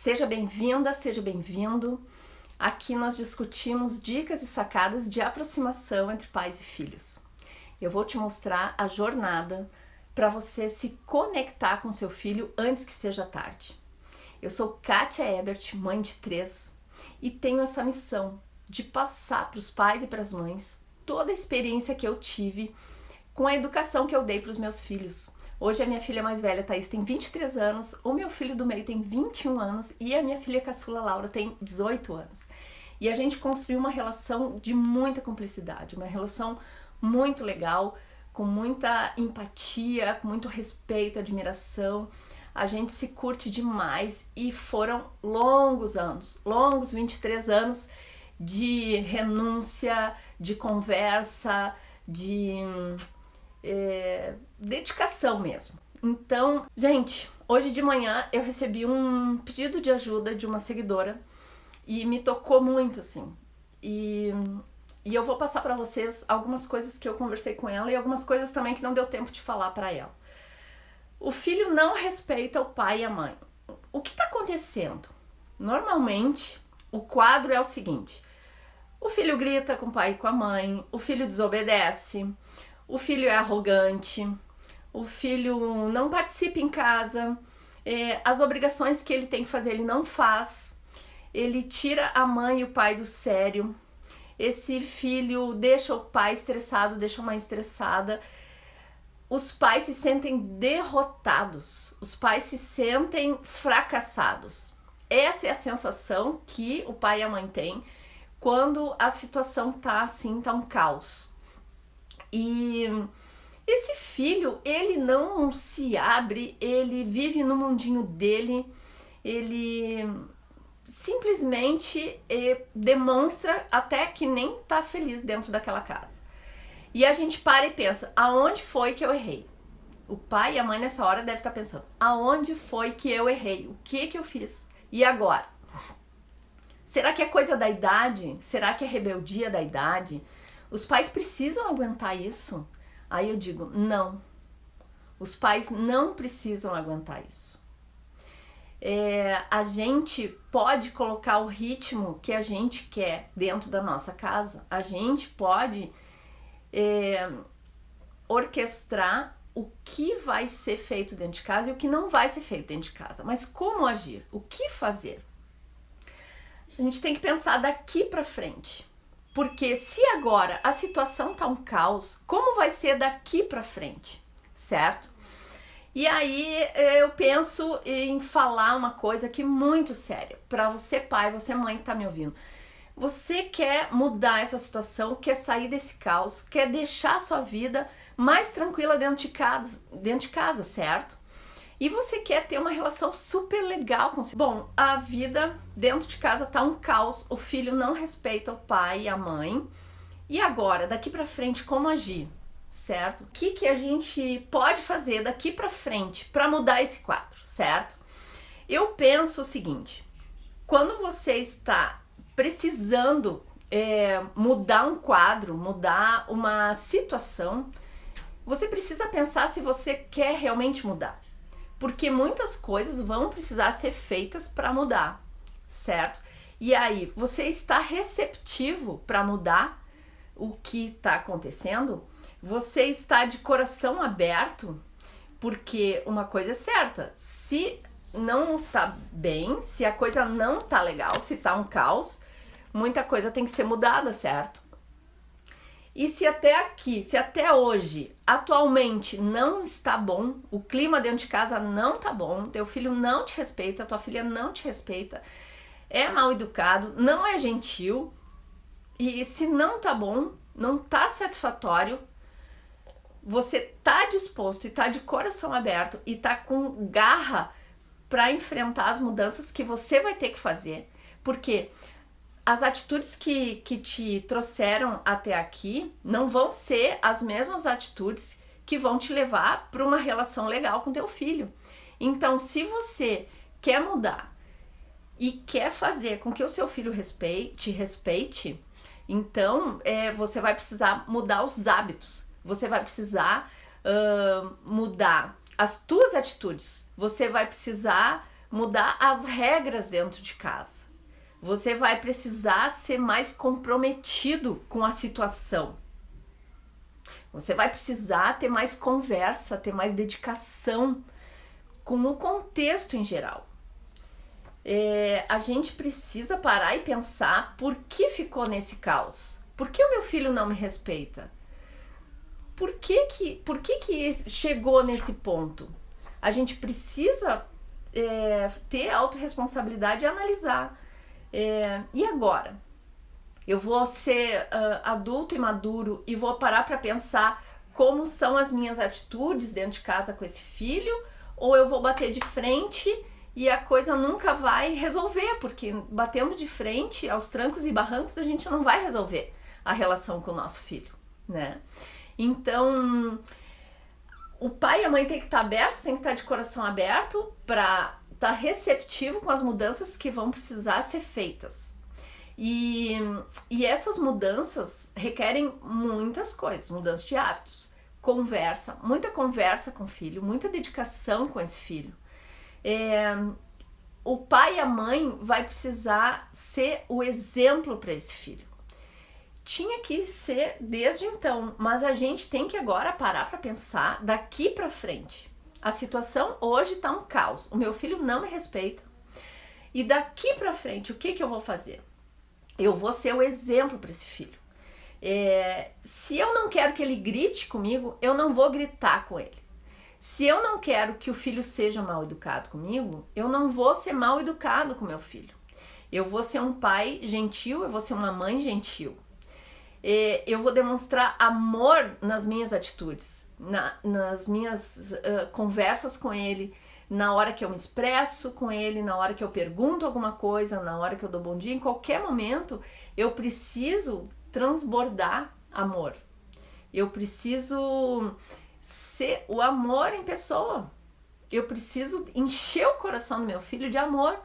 Seja bem-vinda, seja bem-vindo. Aqui nós discutimos dicas e sacadas de aproximação entre pais e filhos. Eu vou te mostrar a jornada para você se conectar com seu filho antes que seja tarde. Eu sou Kátia Ebert, mãe de 3, e tenho essa missão de passar para os pais e para as mães toda a experiência que eu tive com a educação que eu dei para os meus filhos. Hoje a minha filha mais velha, Thaís, tem 23 anos, o meu filho do meio tem 21 anos e a minha filha caçula, Laura, tem 18 anos. E a gente construiu uma relação de muita cumplicidade, uma relação muito legal, com muita empatia, com muito respeito, admiração. A gente se curte demais e foram longos anos, longos 23 anos de renúncia, de conversa, de dedicação mesmo. Então, gente, hoje de manhã eu recebi um pedido de ajuda de uma seguidora e me tocou muito, assim. E eu vou passar para vocês algumas coisas que eu conversei com ela e algumas coisas também que não deu tempo de falar para ela. O filho não respeita o pai e a mãe. O que está acontecendo? Normalmente, o quadro é o seguinte: o filho grita com o pai e com a mãe, o filho desobedece, o filho é arrogante, o filho não participa em casa, as obrigações que ele tem que fazer ele não faz, ele tira a mãe e o pai do sério, esse filho deixa o pai estressado, deixa a mãe estressada. Os pais se sentem derrotados, os pais se sentem fracassados. Essa é a sensação que o pai e a mãe têm quando a situação tá assim, tá um caos. E esse filho, ele não se abre, ele vive no mundinho dele, ele simplesmente demonstra até que nem tá feliz dentro daquela casa. E a gente para e pensa, aonde foi que eu errei? O pai e a mãe nessa hora devem estar pensando, aonde foi que eu errei? O que eu fiz? E agora? Será que é coisa da idade? Será que é rebeldia da idade? Os pais precisam aguentar isso? Aí eu digo, não. Os pais não precisam aguentar isso. A gente pode colocar o ritmo que a gente quer dentro da nossa casa. A gente pode orquestrar o que vai ser feito dentro de casa e o que não vai ser feito dentro de casa. Mas como agir? O que fazer? A gente tem que pensar daqui para frente. Porque se agora a situação tá um caos, como vai ser daqui para frente, certo? E aí eu penso em falar uma coisa aqui muito séria para você pai, você mãe que tá me ouvindo. Você quer mudar essa situação, quer sair desse caos, quer deixar a sua vida mais tranquila dentro de casa, certo? E você quer ter uma relação super legal com você. Bom, a vida dentro de casa tá um caos, o filho não respeita o pai e a mãe. E agora, daqui pra frente, como agir, certo? O que a gente pode fazer daqui pra frente pra mudar esse quadro, certo? Eu penso o seguinte, quando você está precisando mudar um quadro, mudar uma situação, você precisa pensar se você quer realmente mudar. Porque muitas coisas vão precisar ser feitas para mudar, certo? E aí, você está receptivo para mudar o que está acontecendo? Você está de coração aberto? Porque uma coisa é certa, se não tá bem, se a coisa não tá legal, se tá um caos, muita coisa tem que ser mudada, certo? E se até aqui, se até hoje, atualmente não está bom, o clima dentro de casa não tá bom, teu filho não te respeita, tua filha não te respeita, é mal educado, não é gentil, e se não tá bom, não tá satisfatório, você tá disposto e tá de coração aberto e tá com garra para enfrentar as mudanças que você vai ter que fazer, porque as atitudes que te trouxeram até aqui não vão ser as mesmas atitudes que vão te levar para uma relação legal com teu filho. Então, se você quer mudar e quer fazer com que o seu filho te respeite, então você vai precisar mudar os hábitos, você vai precisar mudar as tuas atitudes, você vai precisar mudar as regras dentro de casa. Você vai precisar ser mais comprometido com a situação. Você vai precisar ter mais conversa, ter mais dedicação com o contexto em geral. A gente precisa parar e pensar por que ficou nesse caos. Por que o meu filho não me respeita? Por que chegou nesse ponto? A gente precisa ter autorresponsabilidade e analisar. E agora? Eu vou ser adulto e maduro e vou parar para pensar como são as minhas atitudes dentro de casa com esse filho? Ou eu vou bater de frente e a coisa nunca vai resolver? Porque batendo de frente, aos trancos e barrancos, a gente não vai resolver a relação com o nosso filho, né? Então, o pai e a mãe tem que estar abertos, tem que estar de coração aberto para estar receptivo com as mudanças que vão precisar ser feitas. E essas mudanças requerem muitas coisas, mudança de hábitos, muita conversa com o filho, muita dedicação com esse filho. O pai e a mãe vai precisar ser o exemplo para esse filho. Tinha que ser desde então, mas a gente tem que agora parar para pensar daqui para frente. A situação hoje está um caos, o meu filho não me respeita. E daqui para frente, o que eu vou fazer? Eu vou ser o exemplo para esse filho. Se eu não quero que ele grite comigo, eu não vou gritar com ele. Se eu não quero que o filho seja mal educado comigo, eu não vou ser mal educado com meu filho. Eu vou ser um pai gentil, eu vou ser uma mãe gentil. Eu vou demonstrar amor nas minhas atitudes, nas minhas conversas com ele, na hora que eu me expresso com ele, na hora que eu pergunto alguma coisa, na hora que eu dou bom dia, em qualquer momento eu preciso transbordar amor. Eu preciso ser o amor em pessoa. Eu preciso encher o coração do meu filho de amor,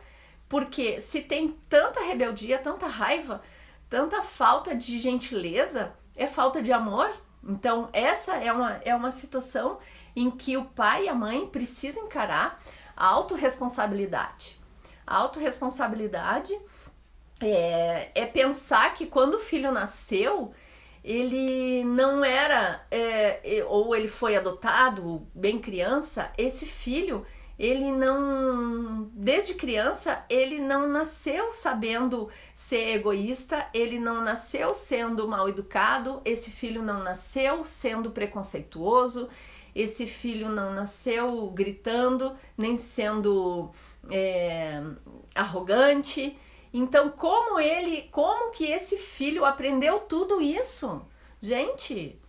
porque se tem tanta rebeldia, tanta raiva, tanta falta de gentileza, é falta de amor. Então essa é uma situação em que o pai e a mãe precisam encarar a autorresponsabilidade. A autorresponsabilidade é pensar que quando o filho nasceu, ele não era, ou ele foi adotado bem criança, esse filho, ele não, desde criança, ele não nasceu sabendo ser egoísta, ele não nasceu sendo mal educado, esse filho não nasceu sendo preconceituoso, esse filho não nasceu gritando, nem sendo arrogante. Então, como que esse filho aprendeu tudo isso? Gente,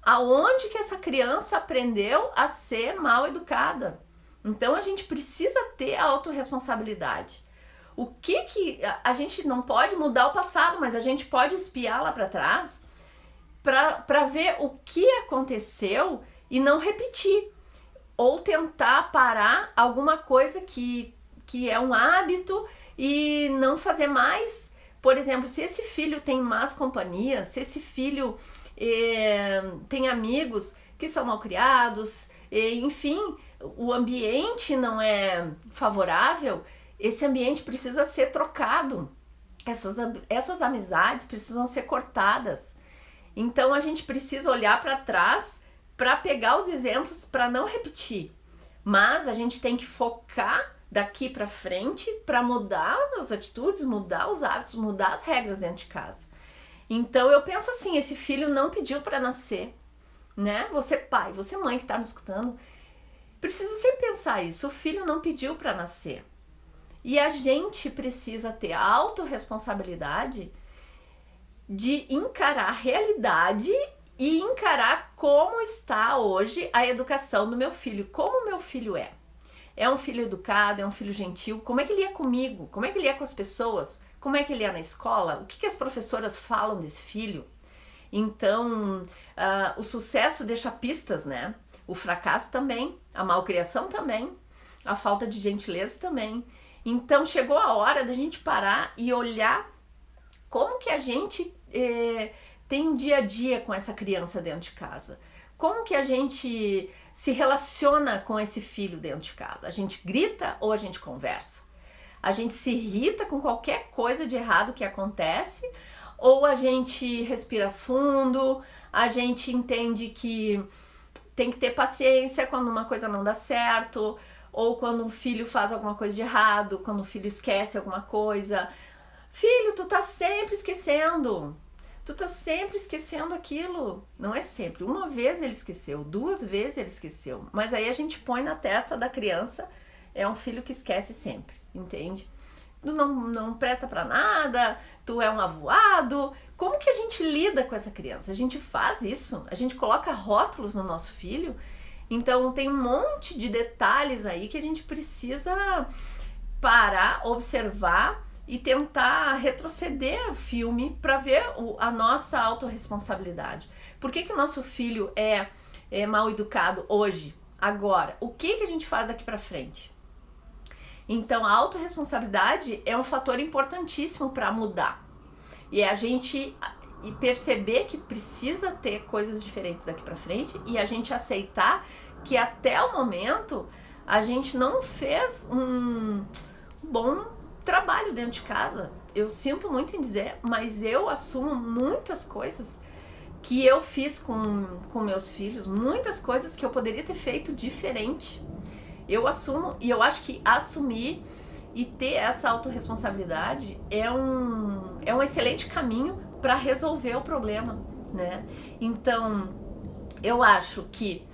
aonde que essa criança aprendeu a ser mal educada? Então, a gente precisa ter a autorresponsabilidade. O que a gente não pode mudar o passado, mas a gente pode espiar lá para trás para ver o que aconteceu e não repetir, ou tentar parar alguma coisa que é um hábito e não fazer mais. Por exemplo, se esse filho tem más companhias, se esse filho tem amigos que são mal criados, enfim, o ambiente não é favorável, esse ambiente precisa ser trocado. Essas amizades precisam ser cortadas. Então a gente precisa olhar para trás para pegar os exemplos para não repetir. Mas a gente tem que focar daqui para frente para mudar as atitudes, mudar os hábitos, mudar as regras dentro de casa. Então eu penso assim, esse filho não pediu para nascer, né? Você pai, você mãe que está me escutando, precisa sempre pensar isso. O filho não pediu para nascer. E a gente precisa ter a autorresponsabilidade de encarar a realidade e encarar como está hoje a educação do meu filho. Como o meu filho é. É um filho educado, é um filho gentil. Como é que ele é comigo? Como é que ele é com as pessoas? Como é que ele é na escola? O que as professoras falam desse filho? Então, o sucesso deixa pistas, né? O fracasso também, a malcriação também, a falta de gentileza também. Então, chegou a hora da gente parar e olhar como que a gente tem um dia a dia com essa criança dentro de casa. Como que a gente se relaciona com esse filho dentro de casa? A gente grita ou a gente conversa? A gente se irrita com qualquer coisa de errado que acontece ou a gente respira fundo, a gente entende que tem que ter paciência quando uma coisa não dá certo, ou quando um filho faz alguma coisa de errado, quando um filho esquece alguma coisa. Filho, tu tá sempre esquecendo. Tu tá sempre esquecendo aquilo. Não é sempre. Uma vez ele esqueceu, 2 vezes ele esqueceu. Mas aí a gente põe na testa da criança, é um filho que esquece sempre, entende? Tu não presta pra nada, tu é um avoado. Como que a gente lida com essa criança? A gente faz isso, a gente coloca rótulos no nosso filho. Então tem um monte de detalhes aí que a gente precisa parar, observar e tentar retroceder o filme para ver a nossa autorresponsabilidade. Por que o nosso filho é mal educado hoje, agora? O que a gente faz daqui para frente? Então a autorresponsabilidade é um fator importantíssimo para mudar. E é a gente perceber que precisa ter coisas diferentes daqui para frente e a gente aceitar que até o momento a gente não fez um bom trabalho dentro de casa. Eu sinto muito em dizer, mas eu assumo muitas coisas que eu fiz com meus filhos, muitas coisas que eu poderia ter feito diferente. Eu assumo, e eu acho que assumir e ter essa autorresponsabilidade é um excelente caminho para resolver o problema, né? Então, eu acho que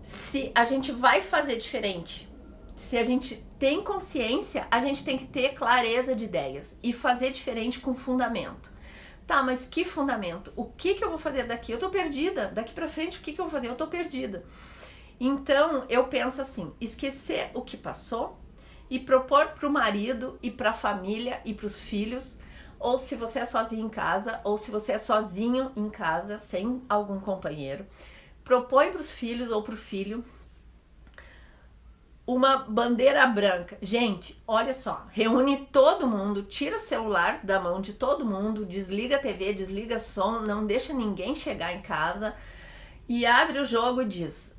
se a gente vai fazer diferente, se a gente tem consciência, a gente tem que ter clareza de ideias e fazer diferente com fundamento. Tá, mas que fundamento? O que eu vou fazer daqui? Eu tô perdida. Daqui pra frente, o que eu vou fazer? Eu tô perdida. Então, eu penso assim, esquecer o que passou e propor pro marido e pra família e pros filhos, ou se você é sozinho em casa, ou se você é sozinho em casa, sem algum companheiro, propõe pros filhos ou pro filho uma bandeira branca. Gente, olha só, reúne todo mundo, tira o celular da mão de todo mundo, desliga a TV, desliga som, não deixa ninguém chegar em casa e abre o jogo e diz: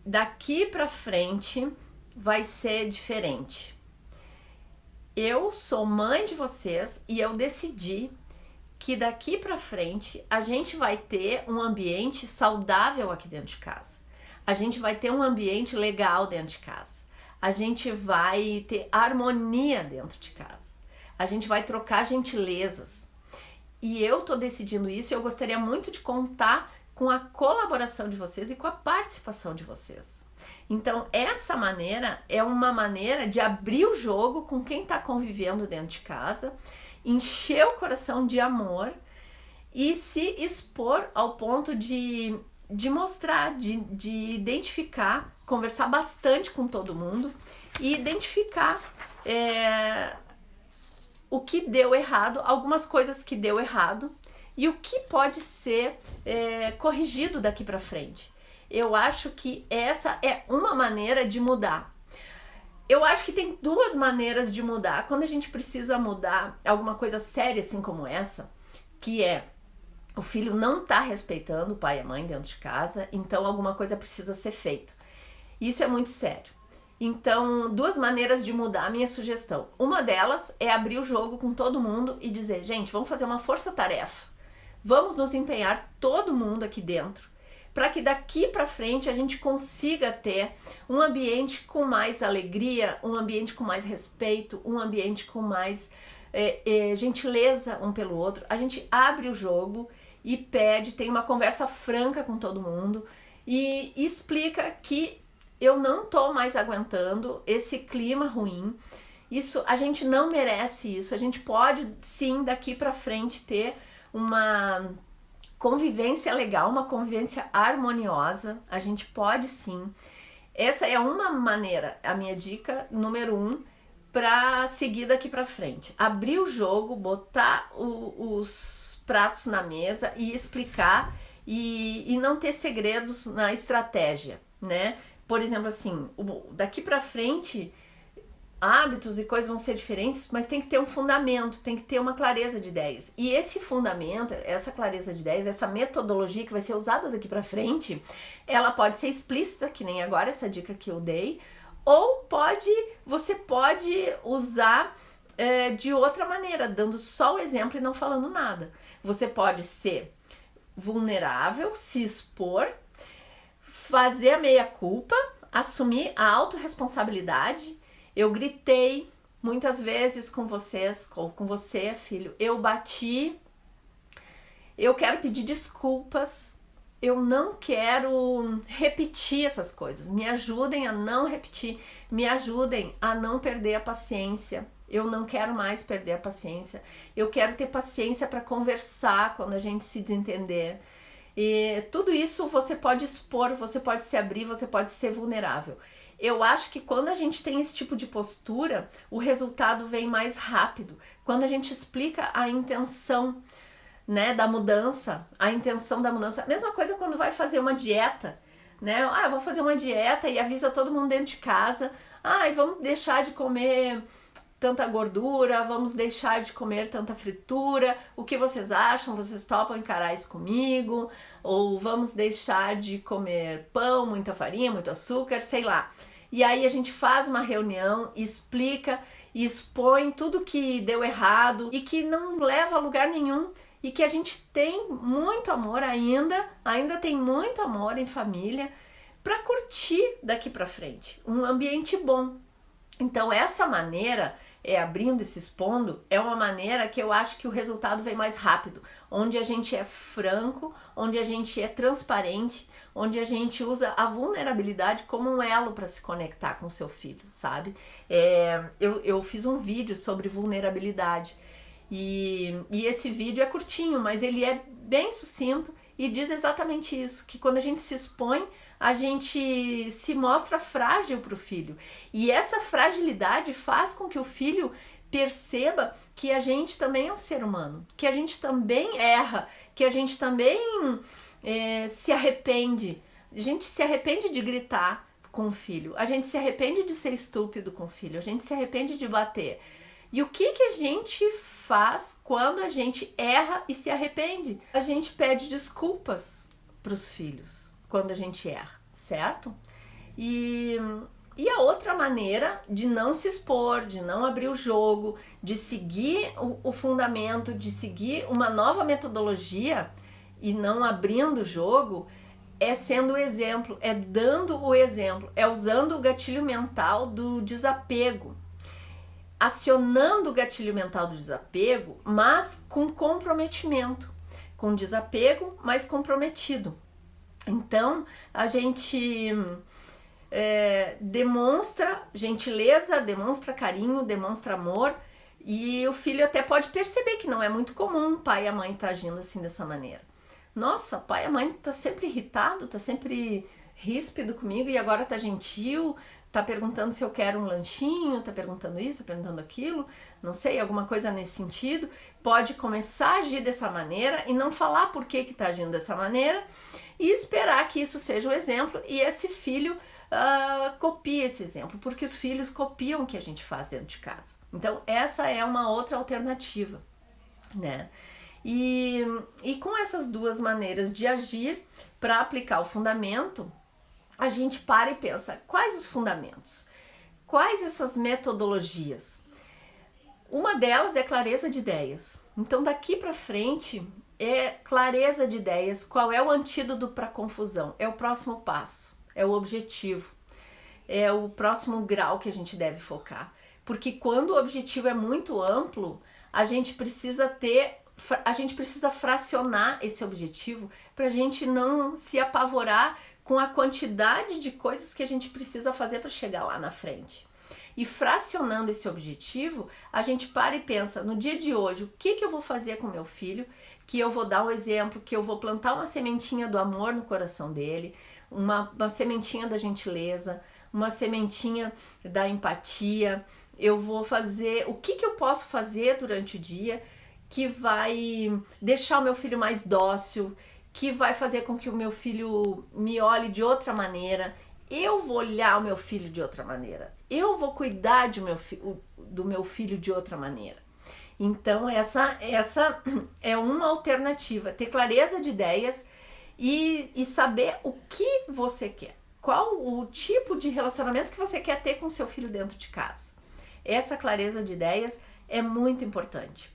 daqui pra frente vai ser diferente. Eu sou mãe de vocês e eu decidi que daqui pra frente a gente vai ter um ambiente saudável aqui dentro de casa. A gente vai ter um ambiente legal dentro de casa. A gente vai ter harmonia dentro de casa. A gente vai trocar gentilezas. E eu tô decidindo isso e eu gostaria muito de contar com a colaboração de vocês e com a participação de vocês. Então, essa maneira é uma maneira de abrir o jogo com quem está convivendo dentro de casa, encher o coração de amor e se expor ao ponto de mostrar, de identificar, conversar bastante com todo mundo e identificar o que deu errado, algumas coisas que deu errado e o que pode ser corrigido daqui para frente. Eu acho que essa é uma maneira de mudar. Eu acho que tem 2 maneiras de mudar. Quando a gente precisa mudar alguma coisa séria assim como essa, que é o filho não tá respeitando o pai e a mãe dentro de casa, então alguma coisa precisa ser feita. Isso é muito sério. Então, 2 maneiras de mudar a minha sugestão. Uma delas é abrir o jogo com todo mundo e dizer, gente, vamos fazer uma força-tarefa. Vamos nos empenhar todo mundo aqui dentro, para que daqui para frente a gente consiga ter um ambiente com mais alegria, um ambiente com mais respeito, um ambiente com mais gentileza um pelo outro. A gente abre o jogo e pede, tem uma conversa franca com todo mundo e explica que eu não tô mais aguentando esse clima ruim. Isso, a gente não merece isso. A gente pode sim daqui para frente ter uma convivência legal, uma convivência harmoniosa. A gente pode sim. Essa é uma maneira, a minha dica número 1 para seguir daqui para frente. Abrir o jogo, botar os pratos na mesa e explicar e não ter segredos na estratégia, né? Por exemplo, assim, daqui para frente hábitos e coisas vão ser diferentes, mas tem que ter um fundamento, tem que ter uma clareza de ideias. E esse fundamento, essa clareza de ideias, essa metodologia que vai ser usada daqui para frente, ela pode ser explícita, que nem agora essa dica que eu dei, ou você pode usar de outra maneira, dando só o exemplo e não falando nada. Você pode ser vulnerável, se expor, fazer a meia-culpa, assumir a autorresponsabilidade. Eu gritei muitas vezes com você, filho. Eu bati. Eu quero pedir desculpas. Eu não quero repetir essas coisas. Me ajudem a não repetir. Me ajudem a não perder a paciência. Eu não quero mais perder a paciência. Eu quero ter paciência para conversar quando a gente se desentender. E tudo isso você pode expor, você pode se abrir, você pode ser vulnerável. Eu acho que quando a gente tem esse tipo de postura, o resultado vem mais rápido. Quando a gente explica a intenção, né, da mudança, a intenção da mudança. Mesma coisa quando vai fazer uma dieta, né? Ah, eu vou fazer uma dieta e avisa todo mundo dentro de casa. Ah, e vamos deixar de comer tanta gordura, vamos deixar de comer tanta fritura, o que vocês acham? Vocês topam encarar isso comigo? Ou vamos deixar de comer pão, muita farinha, muito açúcar, sei lá. E aí a gente faz uma reunião, explica, expõe tudo que deu errado e que não leva a lugar nenhum e que a gente tem muito amor ainda tem muito amor em família para curtir daqui para frente, um ambiente bom. Então essa maneira, abrindo e se expondo, é uma maneira que eu acho que o resultado vem mais rápido, onde a gente é franco, onde a gente é transparente, onde a gente usa a vulnerabilidade como um elo para se conectar com o seu filho, sabe? Eu fiz um vídeo sobre vulnerabilidade e esse vídeo é curtinho, mas ele é bem sucinto e diz exatamente isso, que quando a gente se expõe, a gente se mostra frágil para o filho. E essa fragilidade faz com que o filho perceba que a gente também é um ser humano, que a gente também erra, que a gente também se arrepende. A gente se arrepende de gritar com o filho, a gente se arrepende de ser estúpido com o filho, a gente se arrepende de bater. E o que a gente faz quando a gente erra e se arrepende? A gente pede desculpas para os filhos quando a gente erra, certo? E a outra maneira de não se expor, de não abrir o jogo, de seguir o fundamento, de seguir uma nova metodologia e não abrindo o jogo, é sendo o exemplo, é dando o exemplo, é usando o gatilho mental do desapego, acionando o gatilho mental do desapego, mas com comprometimento, com desapego, mas comprometido. Então, a gente demonstra gentileza, demonstra carinho, demonstra amor, e o filho até pode perceber que não é muito comum o pai e a mãe estar agindo assim dessa maneira. Nossa, o pai e a mãe tá sempre irritado, tá sempre ríspido comigo e agora tá gentil, tá perguntando se eu quero um lanchinho, tá perguntando isso, tá perguntando aquilo, não sei, alguma coisa nesse sentido. Pode começar a agir dessa maneira e não falar por que tá agindo dessa maneira e esperar que isso seja o exemplo e esse filho copie esse exemplo, porque os filhos copiam o que a gente faz dentro de casa. Então essa é uma outra alternativa, né? E com essas duas maneiras de agir para aplicar o fundamento, a gente para e pensa, quais os fundamentos? Quais essas metodologias? Uma delas é clareza de ideias. Então daqui para frente é clareza de ideias, qual é o antídoto para a confusão? É o próximo passo, é o objetivo, é o próximo grau que a gente deve focar. Porque quando o objetivo é muito amplo, a gente precisa fracionar esse objetivo para a gente não se apavorar com a quantidade de coisas que a gente precisa fazer para chegar lá na frente. E fracionando esse objetivo, a gente para e pensa, no dia de hoje, o que eu vou fazer com meu filho, que eu vou dar um exemplo, que eu vou plantar uma sementinha do amor no coração dele, uma sementinha da gentileza, uma sementinha da empatia. Eu vou fazer, o que eu posso fazer durante o dia que vai deixar o meu filho mais dócil, que vai fazer com que o meu filho me olhe de outra maneira. Eu vou olhar o meu filho de outra maneira. eu vou cuidar do meu filho de outra maneira. Então essa é uma alternativa, ter clareza de ideias e saber o que você quer. Qual o tipo de relacionamento que você quer ter com seu filho dentro de casa. Essa clareza de ideias é muito importante.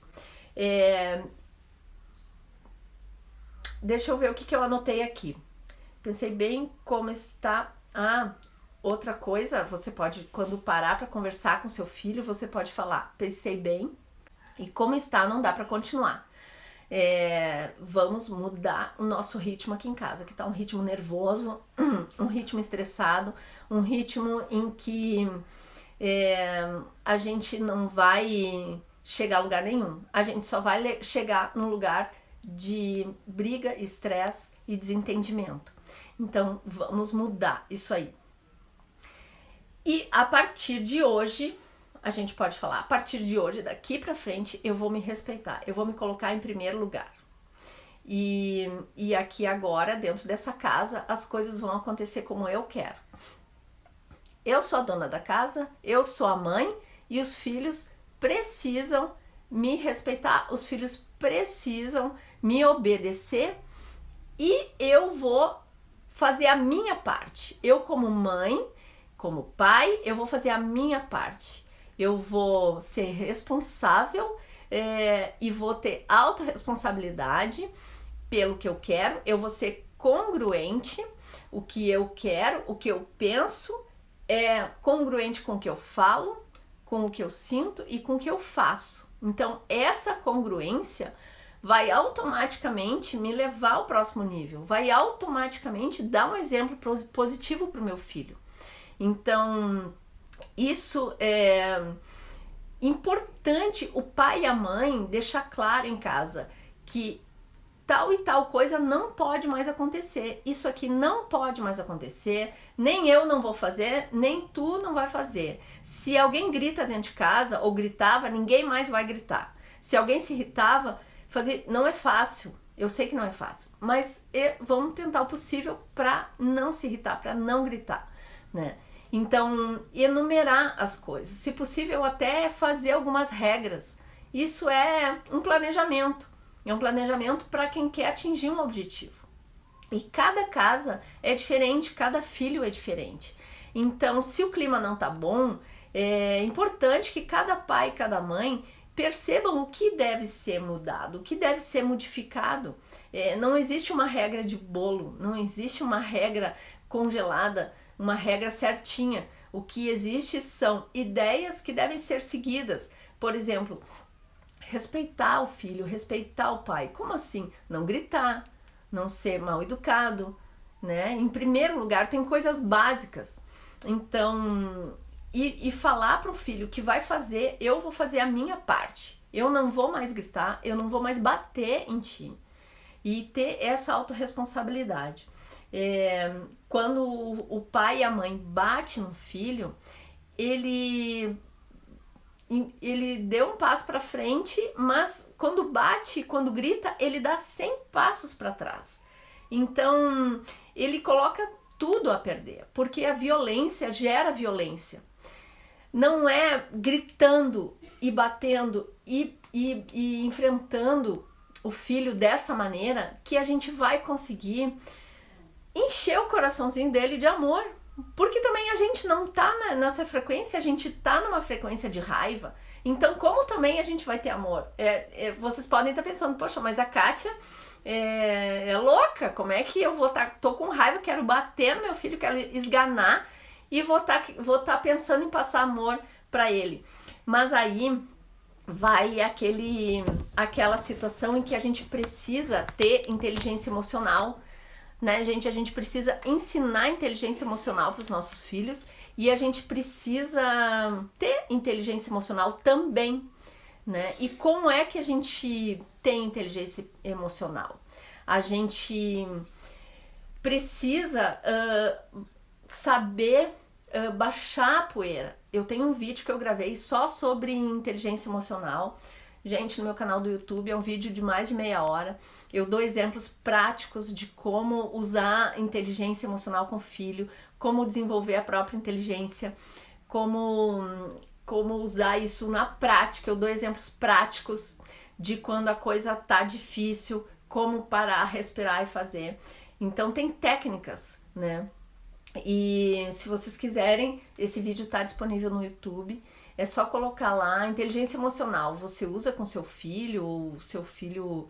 Deixa eu ver o que eu anotei aqui. Pensei bem como está. Outra coisa, você pode, quando parar para conversar com seu filho, você pode falar, pensei bem, e como está, não dá para continuar. Vamos mudar o nosso ritmo aqui em casa, que está um ritmo nervoso, um ritmo estressado, um ritmo em que a gente não vai chegar a lugar nenhum. A gente só vai chegar num lugar de briga, estresse e desentendimento. Então, vamos mudar isso aí. E a partir de hoje, a gente pode falar, a partir de hoje, daqui pra frente, eu vou me respeitar, eu vou me colocar em primeiro lugar. E aqui agora, dentro dessa casa, as coisas vão acontecer como eu quero. Eu sou a dona da casa, eu sou a mãe e os filhos precisam me respeitar, os filhos precisam me obedecer e eu vou fazer a minha parte. Eu como mãe, como pai, eu vou fazer a minha parte. Eu vou ser responsável e vou ter autorresponsabilidade pelo que eu quero. Eu vou ser congruente. O que eu quero, o que eu penso é congruente com o que eu falo, com o que eu sinto e com o que eu faço. Então, essa congruência vai automaticamente me levar ao próximo nível, vai automaticamente dar um exemplo positivo para o meu filho. Então, isso é importante o pai e a mãe deixar claro em casa que tal e tal coisa não pode mais acontecer. Isso aqui não pode mais acontecer, nem eu não vou fazer, nem tu não vai fazer. Se alguém grita dentro de casa ou gritava, ninguém mais vai gritar. Se alguém se irritava, não é fácil. Eu sei que não é fácil, mas vamos tentar o possível para não se irritar, para não gritar, né? Então, enumerar as coisas, se possível até fazer algumas regras. Isso é um planejamento para quem quer atingir um objetivo. E cada casa é diferente, cada filho é diferente. Então, se o clima não tá bom, é importante que cada pai e cada mãe percebam o que deve ser mudado, o que deve ser modificado. Não existe uma regra de bolo, não existe uma regra congelada, uma regra certinha. O que existe são ideias que devem ser seguidas. Por exemplo, respeitar o filho, respeitar o pai. Como assim? Não gritar, não ser mal educado, né? Em primeiro lugar, tem coisas básicas. Então, e falar para o filho que vai fazer, eu vou fazer a minha parte. Eu não vou mais gritar, eu não vou mais bater em ti. E ter essa autorresponsabilidade. Quando o pai e a mãe batem no filho, ele deu um passo para frente, mas quando bate, quando grita, ele dá 100 passos para trás. Então, ele coloca tudo a perder, porque a violência gera violência. Não é gritando e batendo e enfrentando o filho dessa maneira que a gente vai conseguir encher o coraçãozinho dele de amor. Porque também a gente não tá nessa frequência, a gente tá numa frequência de raiva. Então, como também a gente vai ter amor? Vocês podem estar pensando, poxa, mas a Kátia é louca, como é que eu tô com raiva, quero bater no meu filho, quero esganar e vou tá pensando em passar amor para ele. Mas aí vai aquela situação em que a gente precisa ter inteligência emocional, né, gente? A gente precisa ensinar inteligência emocional para os nossos filhos e a gente precisa ter inteligência emocional também, né? E como é que a gente tem inteligência emocional? A gente precisa saber baixar a poeira. Eu tenho um vídeo que eu gravei só sobre inteligência emocional. Gente, no meu canal do YouTube é um vídeo de mais de meia hora. Eu dou exemplos práticos de como usar inteligência emocional com o filho, como desenvolver a própria inteligência, como usar isso na prática. Eu dou exemplos práticos de quando a coisa tá difícil, como parar, respirar e fazer. Então tem técnicas, né? E se vocês quiserem, esse vídeo está disponível no YouTube. É só colocar lá, inteligência emocional. Você usa com seu filho, ou o seu filho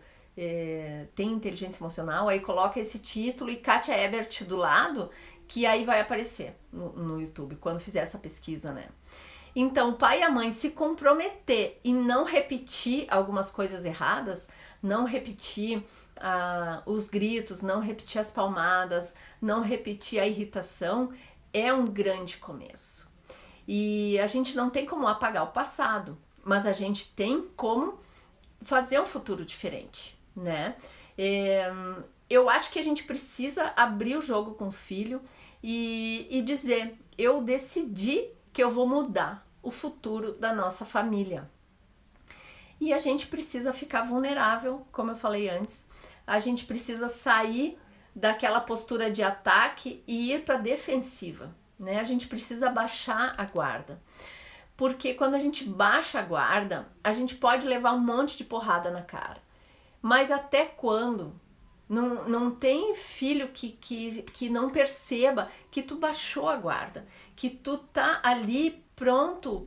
tem inteligência emocional, aí coloca esse título e Kátia Ebert do lado, que aí vai aparecer no YouTube, quando fizer essa pesquisa, né? Então, o pai e a mãe se comprometer e não repetir algumas coisas erradas, não repetir os gritos, não repetir as palmadas, não repetir a irritação, é um grande começo. E a gente não tem como apagar o passado, mas a gente tem como fazer um futuro diferente, né? Eu acho que a gente precisa abrir o jogo com o filho e dizer, eu decidi que eu vou mudar o futuro da nossa família. E a gente precisa ficar vulnerável, como eu falei antes. A gente precisa sair daquela postura de ataque e ir para a defensiva, né? A gente precisa baixar a guarda. Porque quando a gente baixa a guarda, a gente pode levar um monte de porrada na cara. Mas até quando? Não tem filho que não perceba que tu baixou a guarda, que tu tá ali pronto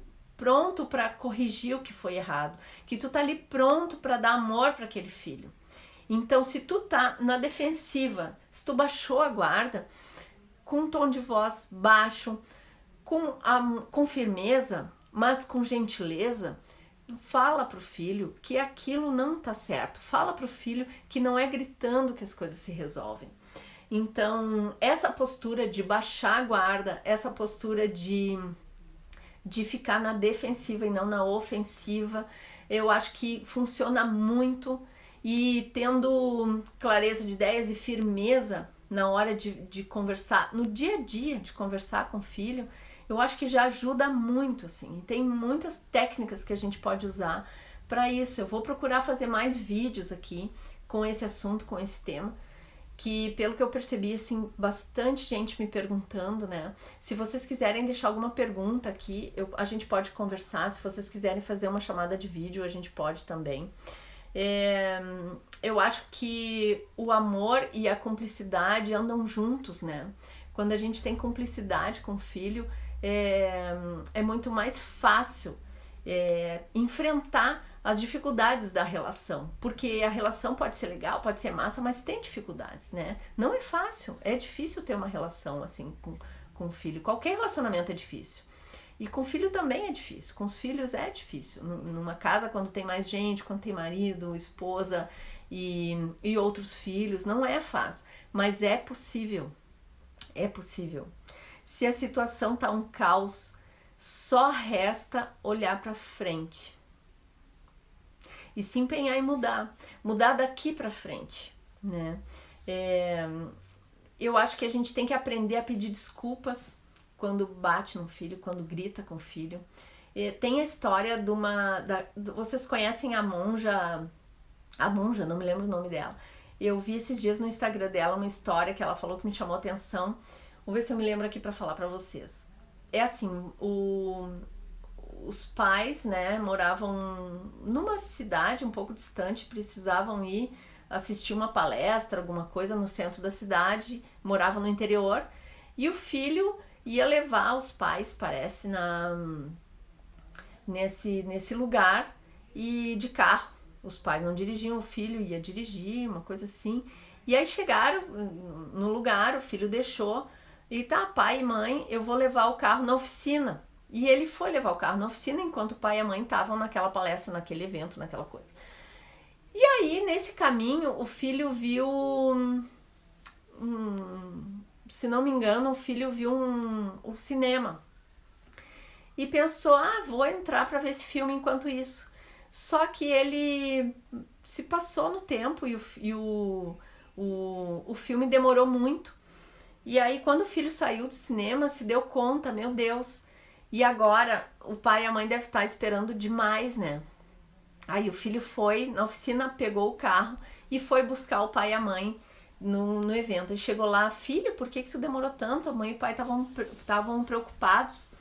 para corrigir o que foi errado, que tu tá ali pronto para dar amor para aquele filho. Então, se tu tá na defensiva, se tu baixou a guarda, com um tom de voz baixo, com firmeza, mas com gentileza, fala pro filho que aquilo não tá certo. Fala pro filho que não é gritando que as coisas se resolvem. Então, essa postura de baixar a guarda, essa postura de ficar na defensiva e não na ofensiva, eu acho que funciona muito. E tendo clareza de ideias e firmeza na hora de conversar, no dia a dia, de conversar com o filho, eu acho que já ajuda muito, assim. E tem muitas técnicas que a gente pode usar para isso. Eu vou procurar fazer mais vídeos aqui com esse assunto, com esse tema, que pelo que eu percebi, assim, bastante gente me perguntando, né? Se vocês quiserem deixar alguma pergunta aqui, a gente pode conversar. Se vocês quiserem fazer uma chamada de vídeo, a gente pode também. Eu acho que o amor e a cumplicidade andam juntos, né? Quando a gente tem cumplicidade com o filho, é muito mais fácil enfrentar as dificuldades da relação, porque a relação pode ser legal, pode ser massa, mas tem dificuldades, né? Não é fácil, é difícil ter uma relação assim com o filho. Qualquer relacionamento é difícil. E com filho também é difícil, com os filhos é difícil. Numa casa, quando tem mais gente, quando tem marido, esposa e outros filhos, não é fácil. Mas é possível, é possível. Se a situação tá um caos, só resta olhar para frente. E se empenhar em mudar daqui para frente, né? Eu acho que a gente tem que aprender a pedir desculpas quando bate no filho, quando grita com o filho. Tem a história de vocês conhecem a monja, não me lembro o nome dela. Eu vi esses dias no Instagram dela uma história que ela falou que me chamou a atenção. Vou ver se eu me lembro aqui para falar para vocês. É assim, os pais, né, moravam numa cidade um pouco distante, precisavam ir assistir uma palestra, alguma coisa no centro da cidade, moravam no interior, e o filho ia levar os pais, parece, nesse lugar, e de carro. Os pais não dirigiam, o filho ia dirigir, uma coisa assim. E aí chegaram no lugar, o filho deixou, e tá, pai e mãe, eu vou levar o carro na oficina. E ele foi levar o carro na oficina enquanto o pai e a mãe estavam naquela palestra, naquele evento, naquela coisa. E aí, nesse caminho, o filho viu... se não me engano, o filho viu um cinema. E pensou, vou entrar para ver esse filme enquanto isso. Só que ele se passou no tempo e o filme demorou muito. E aí, quando o filho saiu do cinema, se deu conta, meu Deus... E agora o pai e a mãe devem estar esperando demais, né? Aí o filho foi na oficina, pegou o carro e foi buscar o pai e a mãe no evento. Ele chegou lá, filho, por que tu demorou tanto? A mãe e o pai estavam preocupados.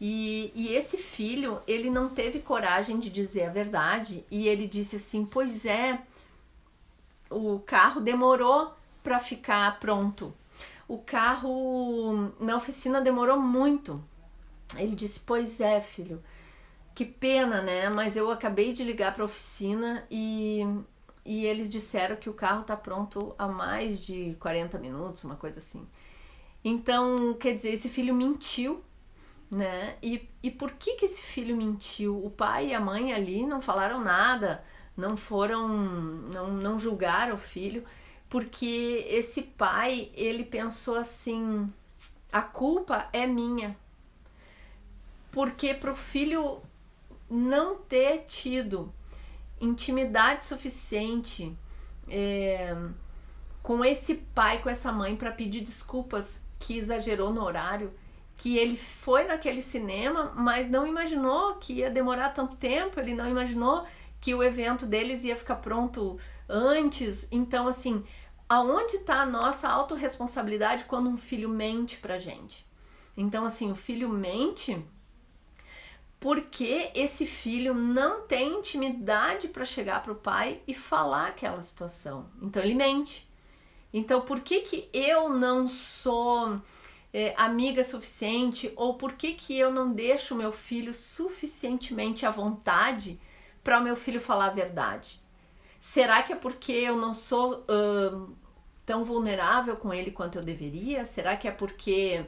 E esse filho, ele não teve coragem de dizer a verdade, e ele disse assim, pois é, o carro demorou para ficar pronto. O carro na oficina demorou muito. Ele disse, pois é, filho, que pena, né? Mas eu acabei de ligar para a oficina e eles disseram que o carro tá pronto há mais de 40 minutos, uma coisa assim. Então, quer dizer, esse filho mentiu, né? E por que esse filho mentiu? O pai e a mãe ali não falaram nada, não julgaram o filho, porque esse pai, ele pensou assim, a culpa é minha. Porque pro filho não ter tido intimidade suficiente com esse pai, com essa mãe, para pedir desculpas que exagerou no horário, que ele foi naquele cinema, mas não imaginou que ia demorar tanto tempo, ele não imaginou que o evento deles ia ficar pronto antes. Então, assim, aonde está a nossa autorresponsabilidade quando um filho mente pra gente? Então, assim, o filho mente porque esse filho não tem intimidade para chegar para o pai e falar aquela situação. Então ele mente. Então por que eu não sou amiga suficiente, ou por que eu não deixo o meu filho suficientemente à vontade para o meu filho falar a verdade? Será que é porque eu não sou tão vulnerável com ele quanto eu deveria? Será que é porque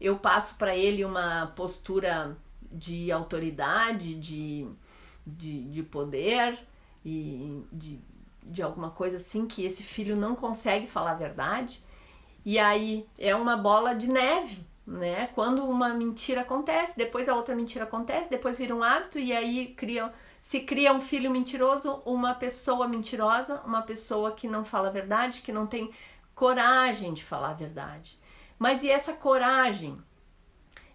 eu passo para ele uma postura de autoridade, de poder e de alguma coisa assim, que esse filho não consegue falar a verdade? E aí é uma bola de neve, né? Quando uma mentira acontece, depois a outra mentira acontece, depois vira um hábito, e aí se cria um filho mentiroso, uma pessoa mentirosa, uma pessoa que não fala a verdade, que não tem coragem de falar a verdade. Mas e essa coragem?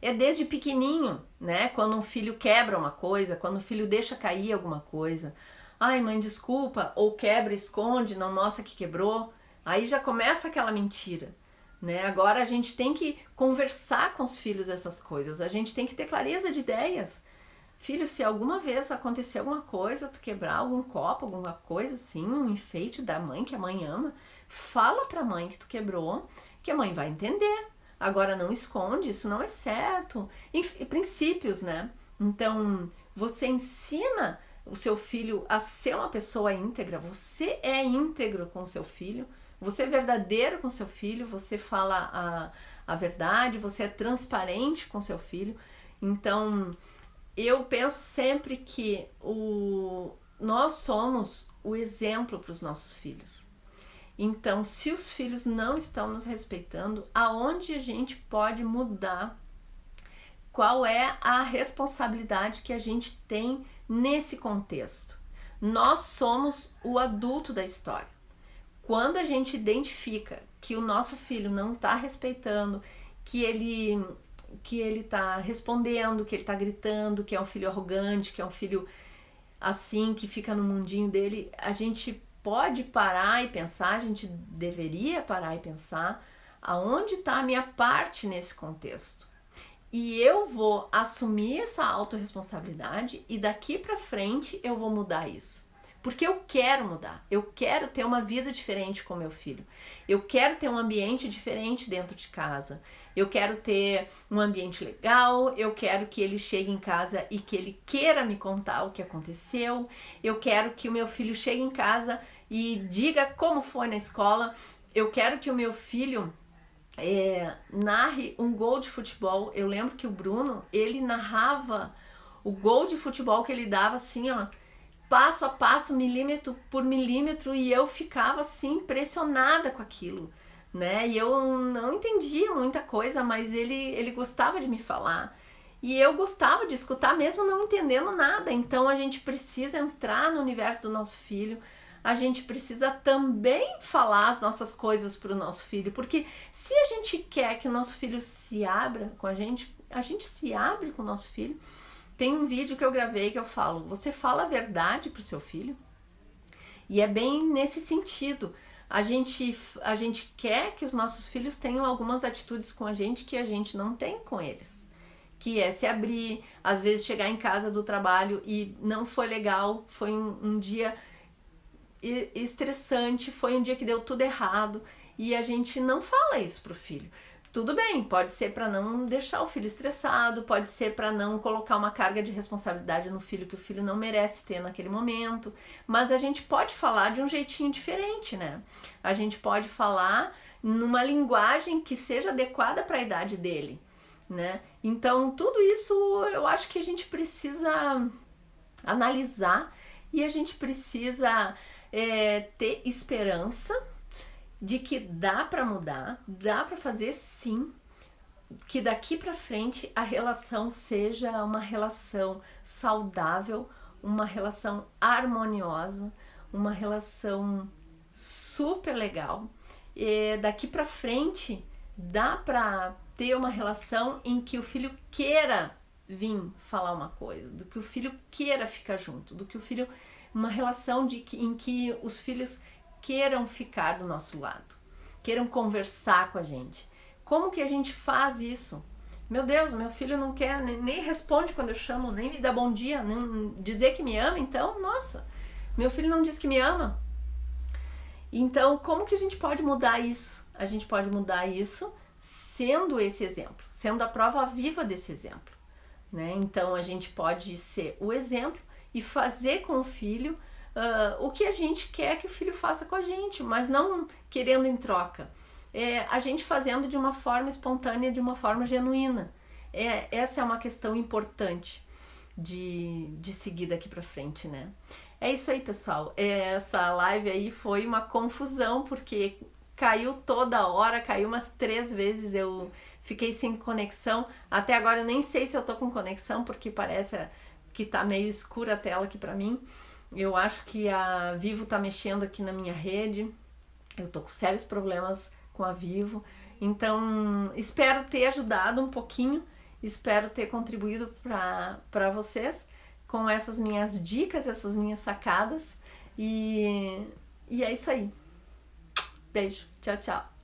É desde pequenininho, né? Quando um filho quebra uma coisa, quando o filho deixa cair alguma coisa. Ai, mãe, desculpa. Ou quebra, esconde, não mostra que quebrou. Aí já começa aquela mentira, né? Agora a gente tem que conversar com os filhos essas coisas. A gente tem que ter clareza de ideias. Filho, se alguma vez acontecer alguma coisa, tu quebrar algum copo, alguma coisa assim, um enfeite da mãe que a mãe ama, fala pra mãe que tu quebrou, que a mãe vai entender. Agora não esconde, isso não é certo. Princípios, né? Então, você ensina o seu filho a ser uma pessoa íntegra. Você é íntegro com o seu filho. Você é verdadeiro com o seu filho. Você fala a verdade. Você é transparente com o seu filho. Então, eu penso sempre que nós somos o exemplo para os nossos filhos. Então, se os filhos não estão nos respeitando, aonde a gente pode mudar? Qual é a responsabilidade que a gente tem nesse contexto? Nós somos o adulto da história. Quando a gente identifica que o nosso filho não está respeitando, que ele está respondendo, que ele está gritando, que é um filho arrogante, que é um filho assim, que fica no mundinho dele, a gente pode parar e pensar, a gente deveria parar e pensar aonde está a minha parte nesse contexto. E eu vou assumir essa autorresponsabilidade e daqui para frente eu vou mudar isso. Porque eu quero mudar, eu quero ter uma vida diferente com meu filho, eu quero ter um ambiente diferente dentro de casa, eu quero ter um ambiente legal, eu quero que ele chegue em casa e que ele queira me contar o que aconteceu, eu quero que o meu filho chegue em casa e diga como foi na escola, eu quero que o meu filho narre um gol de futebol. Eu lembro que o Bruno, ele narrava o gol de futebol que ele dava assim, ó, passo a passo, milímetro por milímetro, e eu ficava assim impressionada com aquilo, né? E eu não entendia muita coisa, mas ele gostava de me falar. E eu gostava de escutar mesmo não entendendo nada. Então a gente precisa entrar no universo do nosso filho. A gente precisa também falar as nossas coisas para o nosso filho, porque se a gente quer que o nosso filho se abra com a gente se abre com o nosso filho. Tem um vídeo que eu gravei que eu falo, você fala a verdade pro seu filho? E é bem nesse sentido. A gente quer que os nossos filhos tenham algumas atitudes com a gente que a gente não tem com eles. que é se abrir, às vezes chegar em casa do trabalho e não foi legal, foi um dia estressante, foi um dia que deu tudo errado e a gente não fala isso pro filho. Tudo bem, pode ser para não deixar o filho estressado, pode ser para não colocar uma carga de responsabilidade no filho que o filho não merece ter naquele momento, mas a gente pode falar de um jeitinho diferente, né? A gente pode falar numa linguagem que seja adequada para a idade dele, né? Então, tudo isso eu acho que a gente precisa analisar e a gente precisa ter esperança de que dá para mudar, dá para fazer sim, que daqui para frente a relação seja uma relação saudável, uma relação harmoniosa, uma relação super legal. E daqui para frente dá para ter uma relação em que o filho queira vir falar uma coisa, do que o filho queira ficar junto, do que o filho, uma relação em que os filhos queiram ficar do nosso lado, queiram conversar com a gente. Como que a gente faz isso? Meu Deus, meu filho não quer, nem responde quando eu chamo, nem me dá bom dia, nem dizer que me ama, então, nossa, meu filho não diz que me ama. Então, como que a gente pode mudar isso? A gente pode mudar isso sendo esse exemplo, sendo a prova viva desse exemplo, né? Então, a gente pode ser o exemplo e fazer com o filho o que a gente quer que o filho faça com a gente, mas não querendo em troca. A gente fazendo de uma forma espontânea, de uma forma genuína. Essa é uma questão importante de seguir daqui pra frente, né? É isso aí, pessoal. Essa live aí foi uma confusão, porque caiu toda hora, caiu umas 3 vezes, eu fiquei sem conexão. Até agora eu nem sei se eu tô com conexão, porque parece que tá meio escura a tela aqui pra mim. Eu acho que a Vivo tá mexendo aqui na minha rede. Eu tô com sérios problemas com a Vivo. Então, espero ter ajudado um pouquinho. Espero ter contribuído para vocês com essas minhas dicas, essas minhas sacadas. E é isso aí. Beijo. Tchau, tchau.